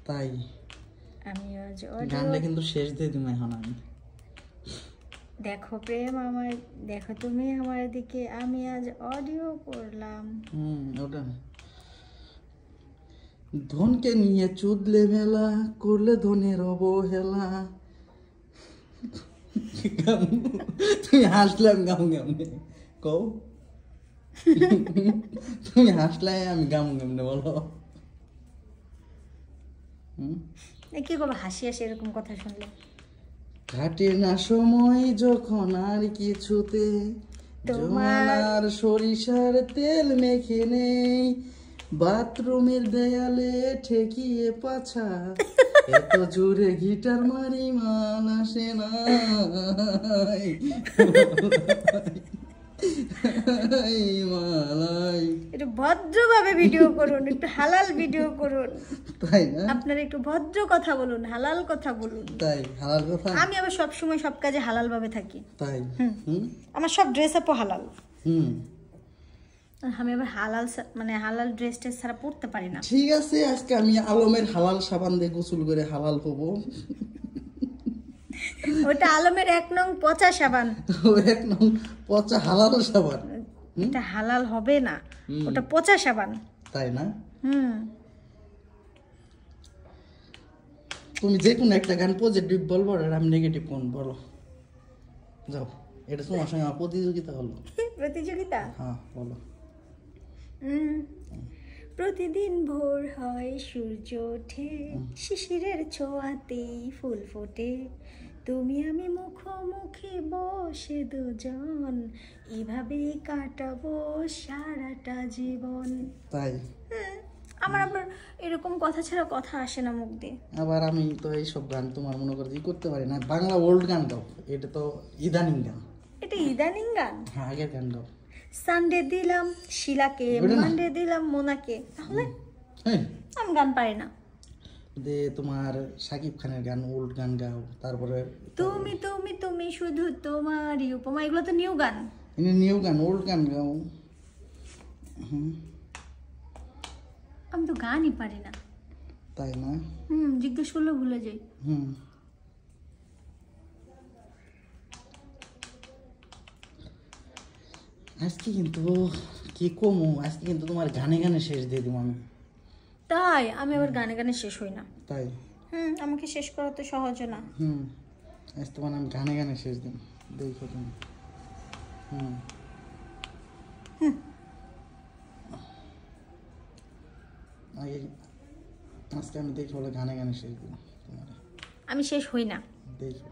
তাই আমি আজ গানটা কিন্তু শেষ দিয়ে দিম এখন আমি। দেখো প্রেম আমার, দেখো তুমি আমার দিকে, আমি আজ অডিও করলাম। ওটা ধনকে নিয়ে চুদলে মেলা, করলে ধনের অবহেলা। তুমি হাসলে আমি গাম গামনে কও, তুমি হাসলে আমি গাম গামনে বলো। কি করবো, হাসি হাসি এরকম কথা শুনলে। কাটে না সময় যখন আর কিছুতে, জমানার সরিষার তেল মেখে নেই, বাথরুমের দেয়ালে ঠেকিয়ে পাছা, এত জোরে গিটার মারি মান আসে না। একটু ভদ্রভাবে ভিডিও করুন, একটু হালাল ভিডিও করুন, তাই না? আপনারা একটু ভদ্র কথা বলুন, হালাল কথা বলুন। তাই হালাল কথা। আমি আবার সব সময় সব কাজে হালাল ভাবে থাকি। তাই আমার সব ড্রেস আপও হালাল। হুম আমি আবার হালাল মানে হালাল ড্রেস টেস ছাড়া পরতে পারি না। ঠিক আছে, আজকে আমি আলমের হালাল সাবান দিয়ে গোসল করে হালাল হবো। ওটা আলমের 1 নং পচা সাবান, 1 নং পচা হালাল সাবান। এটা হালাল হবে না, ওটা পচা সাবান। তাই না? তুমি যে কোনো একটা গান পজিটিভ বলবো আর আমি নেগেটিভ কোন বলো, যাও। এটা তোমার সঙ্গে আমার প্রতিযোগিতা হলো। প্রতিযোগিতা? হ্যাঁ বলো। প্রতিদিন ভোর হয়, সূর্য ওঠে, শিশিরের ছোঁয়াতেই ফুল ফোটে, তুমি আমি মুখোমুখি বসে দুজন, এভাবেই কাটাবো সারাটা জীবন। তাই আমার আবার এরকম কথা ছাড়া কথা আসে না মুখ দিয়ে। আবার আমি তো এইসব গান তোমার মনে করতে করতে পারি না। বাংলা ওল্ড গান গাও, এটা তো ইদানিং গান। এটা ইদানিং গান? হ্যাঁ আগের গান গাও। সানডে দিলাম শিলাকে, মানডে দিলাম মোনাকে, তাহলে আমি গান পারি না। যে তোমার শাকিব খানের গান ওল্ড গান গাও, তারপরে তুমি তুমি তুমি শুধু তোমারই উপমা, এগুলো তো নিউ গান। নিউ গান ওল্ড গান গাও। আমি তো গানই পারি না। তাই না? জিজ্ঞেস করলে ভুলে যাই। আজকে কিন্তু কি কমু, আজকে কিন্তু তোমার গানে গানে শেষ দিয়ে দিব আমি। তাই? আমি আবার গানে গানে শেষ হই না। তাই? আমাকে শেষ করা তো সহজ না। আজ তোমার আমি গানে গানে শেষ দিন, দেখো তুমি। আজকে আমি দেখি বলে গানে গানে শেষ দিন তোমার। আমি শেষ হই না। দেখো।